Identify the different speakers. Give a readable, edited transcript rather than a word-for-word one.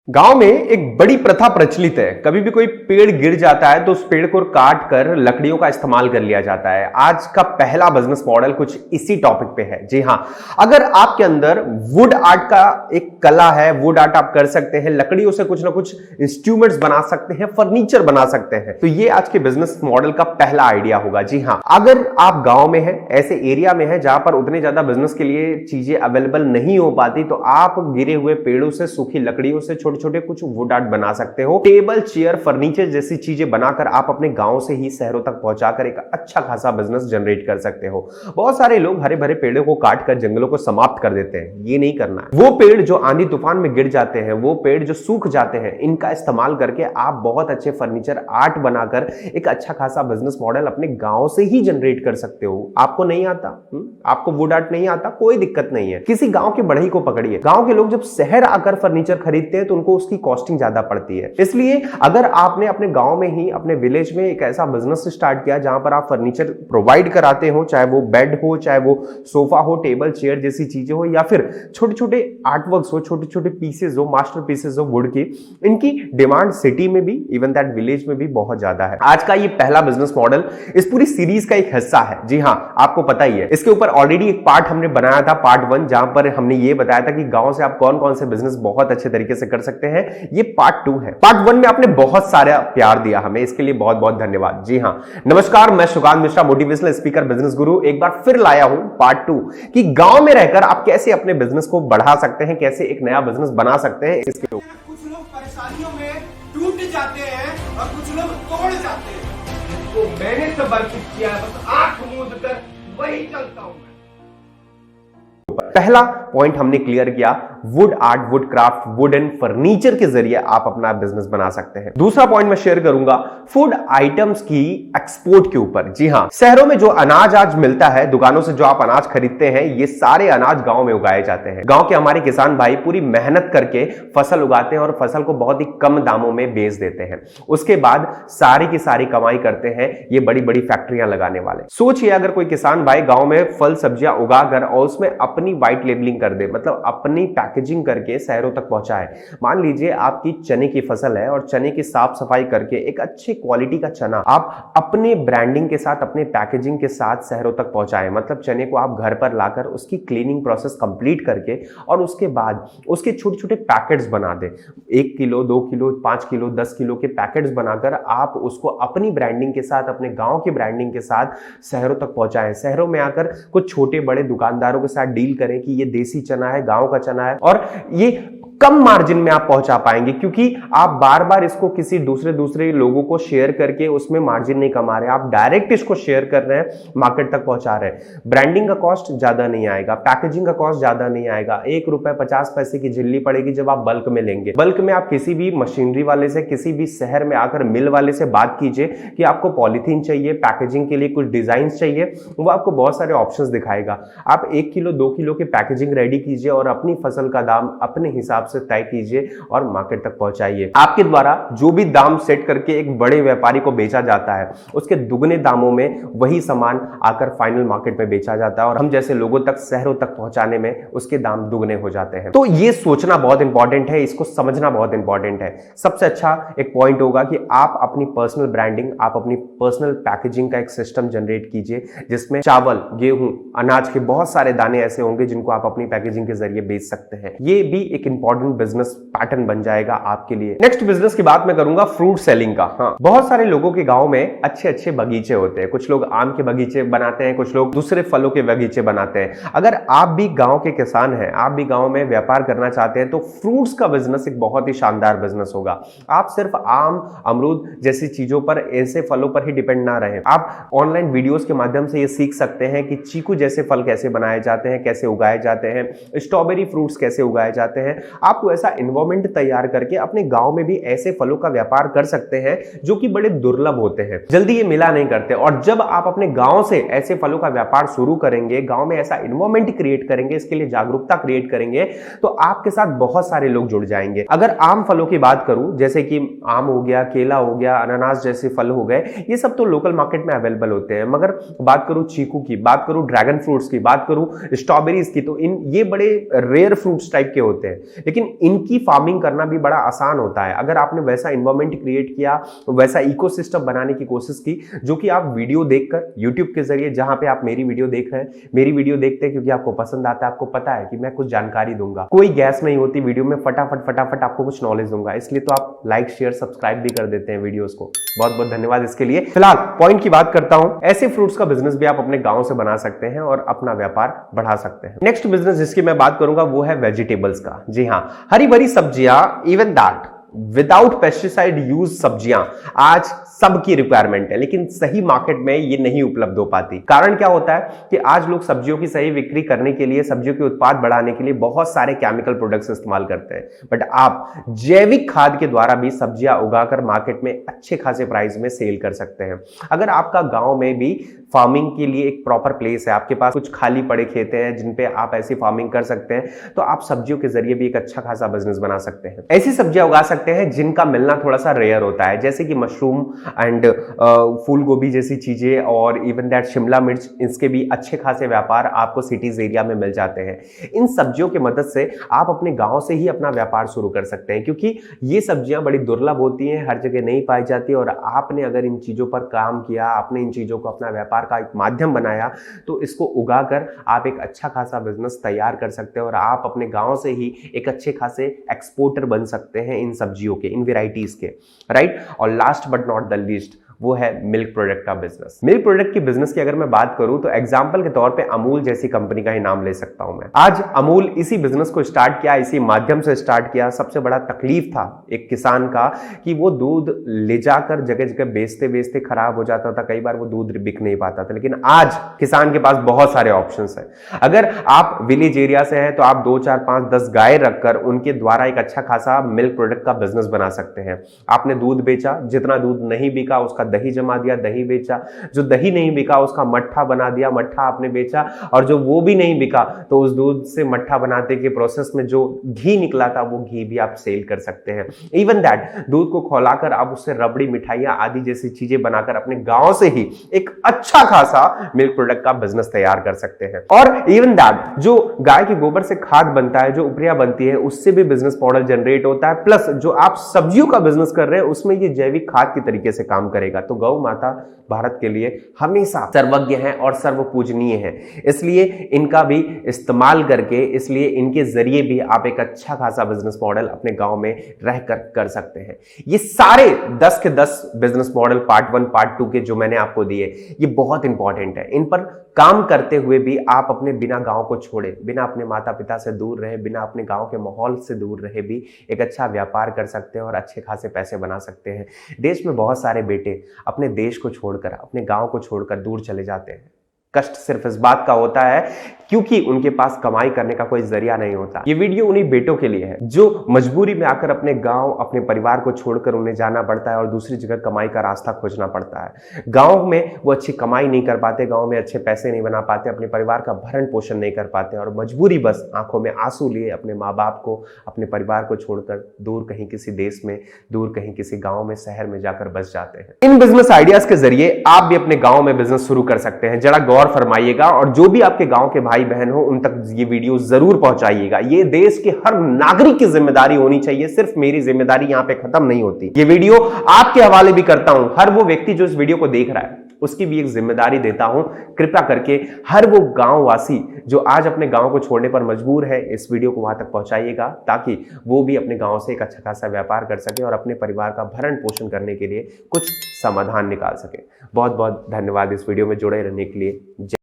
Speaker 1: गांव में एक बड़ी प्रथा प्रचलित है। कभी भी कोई पेड़ गिर जाता है तो उस पेड़ को काट कर लकड़ियों का इस्तेमाल कर लिया जाता है। आज का पहला बिजनेस मॉडल कुछ इसी टॉपिक पे है। जी हां, अगर आपके अंदर वुड आर्ट का एक कला है, वुड आर्ट आप कर सकते हैं, लकड़ियों से कुछ ना कुछ इंस्ट्रूमेंट्स बना सकते हैं, फर्नीचर बना सकते हैं, तो ये आज के बिजनेस मॉडल का पहला आइडिया होगा। जी हां, अगर आप गांव में है, ऐसे एरिया में है जहां पर उतने ज्यादा बिजनेस के लिए चीजें अवेलेबल नहीं हो पाती, तो आप गिरे हुए पेड़ों से, सूखी लकड़ियों से छोटे छोटे कुछ वुड आर्ट बना सकते हो। टेबल, चेयर, फर्नीचर जैसी चीजें बनाकर आप अपने गांव से ही शहरों तक पहुंचाकर एक अच्छा खासा बिजनेस जनरेट कर सकते हो। बहुत सारे लोग हरे भरे पेड़ों को काटकर जंगलों को समाप्त कर देते हैं, ये नहीं करना है। वो पेड़ जो आंधी तूफान में गिर जाते हैं, वो पेड़ जो सूख जाते हैं, इनका इस्तेमाल करके आप बहुत अच्छे फर्नीचर आर्ट बनाकर एक अच्छा खासा बिजनेस मॉडल अपने गांव से ही जनरेट कर सकते हो। आपको नहीं आता, आपको वुड आर्ट नहीं आता, कोई दिक्कत नहीं है, किसी गांव के बढ़ई को पकड़िए। गांव के लोग जब शहर आकर फर्नीचर खरीदते हैं तो उनको उसकी कॉस्टिंग ज्यादा पड़ती है। इसलिए अगर आपने अपने गांव में ही, अपने विलेज में एक ऐसा बिजनेस स्टार्ट किया जहां पर आप फर्नीचर प्रोवाइड कराते हो, चाहे वो बेड हो, चाहे वो सोफा हो, टेबल चेयर जैसी चीजें हो, या फिर छोटे छोटे आर्टवर्क्स हो, छोटे छोटे पीसेस हो, मास्टर पीसेस हो वुड की, इनकी डिमांड सिटी में भी, इवन दैट विलेज में भी बहुत ज्यादा है। आज का ये पहला बिजनेस मॉडल इस पूरी सीरीज का एक हिस्सा है। जी हां, आपको पता ही है, इसके ऊपर ऑलरेडी एक पार्ट हमने बनाया था, पार्ट 1, जहां पर हमने ये बताया था कि गांव से आप कौन कौन से बिजनेस बहुत अच्छे तरीके से कर सकते हैं। ये पार्ट 2 है। पार्ट 1 में आपने बहुत सारा प्यार दिया हमें, इसके लिए बहुत बहुत धन्यवाद। जी हां, नमस्कार, मैं Sukant Mishra, motivational speaker, business guru, एक बार फिर लाया हूं पार्ट 2 कि गांव में रहकर आप कैसे अपने बिजनेस को बढ़ा सकते हैं, कैसे एक नया बिजनेस बना सकते हैं। इसके
Speaker 2: कुछ लोग परेशानियों में टूट जाते हैं और कुछ लोग तोड़ जाते हैं। तो मैंने तो बर्फिक किया है, बस आंख मूंद कर वही चलता हूं।
Speaker 1: पहला पॉइंट हमने क्लियर किया, would art, would craft, would and furniture के जरिए आप अपना बिजनेस बना सकते हैं। दूसरा पॉइंट मैं शेयर करूंगा फूड आइटम्स की एक्सपोर्ट के ऊपर। जी हां, शहरों में जो अनाज आज मिलता है, दुकानों से जो आप अनाज खरीदते हैं, ये सारे अनाज गांव में उगाए जाते हैं। गांव के हमारे किसान भाई पूरी मेहनत करके फसल उगाते हैं और फसल को बहुत ही कम दामों में बेच देते हैं। उसके बाद सारी की सारी कमाई करते हैं ये बड़ी बड़ी फैक्ट्रियां लगाने वाले। सोचिए, अगर कोई किसान भाई गांव में फल सब्जियां उगाकर और उसमें अपनी व्हाइट लेबलिंग कर दे, मतलब अपनी पैकेजिंग करके शहरों तक पहुंचाए। मान लीजिए आपकी चने की फसल है और चने की साफ सफाई करके एक अच्छी क्वालिटी का चना आप अपने ब्रांडिंग के साथ, अपने पैकेजिंग के साथ शहरों तक पहुंचाएं। मतलब चने को आप घर पर लाकर उसकी क्लीनिंग प्रोसेस कंप्लीट करके और उसके बाद उसके छोटे छोटे पैकेट्स बना दे। 1 किलो, 2 किलो, 5 किलो, 10 किलो के पैकेट्स बनाकर आप उसको अपनी ब्रांडिंग के साथ, अपने गांव की ब्रांडिंग के साथ शहरों तक पहुंचाएं। शहरों में आकर कुछ छोटे बड़े दुकानदारों के साथ डील करें कि ये देसी चना है, गांव का चना है, और ये कम मार्जिन में आप पहुंचा पाएंगे, क्योंकि आप बार बार इसको किसी दूसरे लोगों को शेयर करके उसमें मार्जिन नहीं कमा रहे, आप डायरेक्ट इसको शेयर कर रहे हैं, मार्केट तक पहुंचा रहे हैं। ब्रांडिंग का कॉस्ट ज्यादा नहीं आएगा, पैकेजिंग का कॉस्ट ज्यादा नहीं आएगा। 1 रुपए 50 पैसे की झिल्ली पड़ेगी जब आप बल्क में लेंगे। बल्क में आप किसी भी मशीनरी वाले से, किसी भी शहर में आकर मिल वाले से बात कीजिए कि आपको पॉलीथीन चाहिए, पैकेजिंग के लिए कुछ डिजाइन चाहिए, वो आपको बहुत सारे ऑप्शंस दिखाएगा। आप 1 किलो 2 किलो की पैकेजिंग रेडी कीजिए और अपनी फसल का दाम अपने हिसाब से तय कीजिए और मार्केट तक पहुंचाइए। आपके द्वारा जो भी दाम सेट करके एक बड़े व्यापारी को बेचा जाता है, उसके दुगने दामों में वही सामान आकर फाइनल मार्केट में बेचा जाता है और हम जैसे लोगों तक, शहरों तक पहुंचाने में उसके दाम दुगने हो जाते हैं। तो ये सोचना बहुत इंपॉर्टेंट है, इसको समझना बहुत इंपॉर्टेंट है। सबसे अच्छा एक पॉइंट होगा कि आप अपनी पर्सनल ब्रांडिंग, आप अपनी पर्सनल पैकेजिंग का एक सिस्टम जनरेट कीजिए, जिसमें चावल, गेहूं, अनाज के बहुत सारे दाने ऐसे होंगे जिनको आप अपनी पैकेजिंग के जरिए बेच सकते हैं। ये भी एक इंपॉर्टेंट बिजनेस पैटर्न बन जाएगा आपके लिए। नेक्स्ट बिजनेस की बात मैं करूंगा फ्रूट सेलिंग का। हाँ, बहुत सारे लोगों के गांव में अच्छे अच्छे बगीचे होते हैं। कुछ लोग आम के बगीचे बनाते हैं, कुछ लोग दूसरे फलों के बगीचे बनाते हैं। अगर आप भी गांव के किसान हैं, आप भी गांव में व्यापार करना चाहते हैं, तो फ्रूट्स का बिजनेस एक बहुत ही शानदार बिजनेस होगा। आप सिर्फ आम, अमरूद जैसी चीजों पर, ऐसे फलों पर ही डिपेंड ना रहे। आप ऑनलाइन वीडियोस के माध्यम से ये सीख सकते हैं कि चीकू जैसे फल कैसे बनाए जाते हैं, कैसे उगाए जाते हैं, स्ट्रॉबेरी फ्रूट्स कैसे उगाए जाते हैं। आपको ऐसा एनवायरमेंट तैयार करके अपने गांव में भी ऐसे फलों का व्यापार कर सकते हैं जो कि बड़े दुर्लभ होते हैं, जल्दी ये मिला नहीं करते। और जब आप अपने गांव से ऐसे फलों का व्यापार शुरू करेंगे, गांव में ऐसा एनवायरमेंट क्रिएट करेंगे, इसके लिए जागरूकता क्रिएट करेंगे, तो आपके साथ बहुत सारे लोग जुड़ जाएंगे। अगर आम फलों की बात करूं, जैसे कि आम हो गया, केला हो गया, अनानास जैसे फल हो गए, ये सब तो लोकल मार्केट में अवेलेबल होते हैं। मगर बात करूं चीकू की, बात करूं ड्रैगन फ्रूट्स की, बात करूं स्ट्रॉबेरीज की, तो ये बड़े रेयर फ्रूट्स टाइप के होते हैं। लेकिन लेकिन इनकी फार्मिंग करना भी बड़ा आसान होता है अगर आपने वैसा एनवायरनमेंट क्रिएट किया, वैसा इकोसिस्टम बनाने की कोशिश की, जो कि आप वीडियो देखकर यूट्यूब के जरिए, जहां पे आप मेरी वीडियो देख रहे हैं, मेरी वीडियो देखते हैं क्योंकि आपको पसंद आता है, आपको पता है कि मैं कुछ जानकारी दूंगा, कोई गैस नहीं होती वीडियो में, फटाफट आपको कुछ नॉलेज दूंगा, इसलिए तो आप लाइक शेयर सब्सक्राइब भी कर देते हैं वीडियोस को। बहुत बहुत धन्यवाद इसके लिए। फिलहाल पॉइंट की बात करता हूं, ऐसे फ्रूट्स का बिजनेस भी आप अपने गांव से बना सकते हैं और अपना व्यापार बढ़ा सकते हैं। नेक्स्ट बिजनेस जिसकी मैं बात करूंगा वो है वेजिटेबल्स का। जी हां, हरी भरी सब्जियां, even that without pesticide use सब्जियां आज सबकी रिक्वायरमेंट है, लेकिन सही मार्केट में ये नहीं उपलब्ध हो पाती। कारण क्या होता है कि आज लोग सब्जियों की सही बिक्री करने के लिए, सब्जियों के उत्पाद बढ़ाने के लिए बहुत सारे केमिकल प्रोडक्ट्स इस्तेमाल करते हैं, बट आप जैविक खाद के द्वारा भी सब्जियां उगाकर मार्केट में अच्छे खासे प्राइस में सेल कर सकते हैं। अगर आपका गांव में भी फार्मिंग के लिए एक प्रॉपर प्लेस है, आपके पास कुछ खाली पड़े खेत हैं जिन पे आप ऐसी फार्मिंग कर सकते हैं, तो आप सब्जियों के जरिए भी एक अच्छा खासा बिजनेस बना सकते हैं। ऐसी सब्जियां उगा सकते हैं जिनका मिलना थोड़ा सा रेयर होता है, जैसे कि मशरूम एंड फूल गोभी जैसी चीजें, और इवन दैट शिमला मिर्च, इसके भी अच्छे खासे व्यापार आपको सिटीज एरिया में मिल जाते हैं। इन सब्जियों की मदद से आप अपने गांव से ही अपना व्यापार शुरू कर सकते हैं, क्योंकि ये सब्जियां बड़ी दुर्लभ होती हैं, हर जगह नहीं पाई जाती, और आपने अगर इन चीजों पर काम किया, आपने इन चीजों को अपना व्यापार का एक माध्यम बनाया, तो इसको उगाकर आप एक अच्छा खासा बिजनेस तैयार कर सकते हैं और आप अपने गांव से ही एक अच्छे खासे एक्सपोर्टर बन सकते हैं इन सब्जियों के, इन वेराइटीज के, राइट। और last but not the least वो है मिल्क प्रोडक्ट का बिजनेस। मिल्क प्रोडक्ट की बिजनेस की अगर मैं बात करूं तो एग्जांपल के तौर पे अमूल जैसी कंपनी का ही नाम ले सकता हूं मैं। आज अमूल इसी बिजनेस को स्टार्ट किया, इसी माध्यम से स्टार्ट किया। सबसे बड़ा तकलीफ था एक किसान का कि वो दूध ले जाकर जगह जगह बेचते बेचते खराब हो जाता था, कई बार वो दूध बिक नहीं पाता था। लेकिन आज किसान के पास बहुत सारे ऑप्शंस हैं। अगर आप विलेज एरिया से हैं तो आप 2, 4, 5, 10 गाय रखकर उनके द्वारा एक अच्छा खासा मिल्क प्रोडक्ट का बिजनेस बना सकते हैं। आपने दूध बेचा, जितना दूध नहीं बिका उसका दही जमा दिया, दही बेचा, जो दही नहीं बिका उसका मट्ठा बना दिया, मट्ठा आपने बेचा, और जो वो भी नहीं बिका तो उस दूध से मट्ठा बनाते के प्रोसेस में जो घी निकला था वो घी भी आप सेल कर सकते हैं। इवन दैट दूध को खौलाकर आप उससे रबड़ी, मिठाइयां आदि जैसी चीजें बनाकर अपने गांव से ही एक अच्छा खासा मिल्क प्रोडक्ट का बिजनेस तैयार कर सकते हैं। और इवन दैट जो गाय के गोबर से खाद बनता है, जो उपरियां बनती है, उससे भी बिजनेस मॉडल जनरेट होता है। प्लस जो आप सब्जियों का बिजनेस कर रहे हैं उसमें ये जैविक खाद की तरीके से काम करेगा। तो गौ माता भारत के लिए हमेशा सर्वज्ञ हैं और सर्वपूजनीय हैं, इसलिए इनका भी इस्तेमाल करके, इसलिए इनके जरिए भी आप एक अच्छा खासा बिजनेस मॉडल अपने गांव में रहकर कर सकते हैं। ये सारे 10 के 10 बिजनेस मॉडल पार्ट 1 पार्ट 2 के जो मैंने आपको दिए, ये बहुत इंपॉर्टेंट है। इन पर काम करते हुए भी आप अपने बिना गांव को छोड़े, बिना अपने माता पिता से दूर रहे, बिना अपने गांव के माहौल से दूर रहे भी एक अच्छा व्यापार कर सकते हैं और अच्छे खासे पैसे बना सकते हैं। देश में बहुत सारे बेटे अपने देश को छोड़कर, अपने गांव को छोड़कर दूर चले जाते हैं। कष्ट सिर्फ इस बात का होता है क्योंकि उनके पास कमाई करने का कोई जरिया नहीं होता। ये वीडियो उन्हीं बेटों के लिए है जो मजबूरी में आकर अपने गांव, अपने परिवार को छोड़कर उन्हें जाना पड़ता है और दूसरी जगह कमाई का रास्ता खोजना पड़ता है। गांव में वो अच्छी कमाई नहीं कर पाते, गांव में अच्छे पैसे नहीं बना पाते, अपने परिवार का भरण पोषण नहीं कर पाते और मजबूरी बस आंखों में आंसू लिए अपने माँ बाप को, अपने परिवार को छोड़कर दूर कहीं किसी देश में, दूर कहीं किसी गांव में, शहर में जाकर बस जाते हैं। इन बिजनेस आइडियाज के जरिए आप भी अपने गांव में बिजनेस शुरू कर सकते हैं। जरा गौर फरमाइएगा और जो भी आपके गांव के भाई बहन हो उन तक ये वीडियो जरूर पहुंचाइएगा। ये देश के हर नागरिक की जिम्मेदारी होनी चाहिए, सिर्फ मेरी जिम्मेदारी यहां पे खत्म नहीं होती। ये वीडियो आपके हवाले भी करता हूं, हर वो व्यक्ति जो इस वीडियो को देख रहा है उसकी भी एक जिम्मेदारी देता हूं। कृपया करके हर वो गांववासी जो आज अपने गांव को छोड़ने पर मजबूर है, इस वीडियो को वहां तक पहुंचाइएगा ताकि वो भी अपने गांव से एक अच्छा खासा व्यापार कर सके और अपने परिवार का भरण पोषण करने के लिए कुछ समाधान निकाल सके। बहुत बहुत धन्यवाद इस वीडियो में जुड़े रहने के लिए।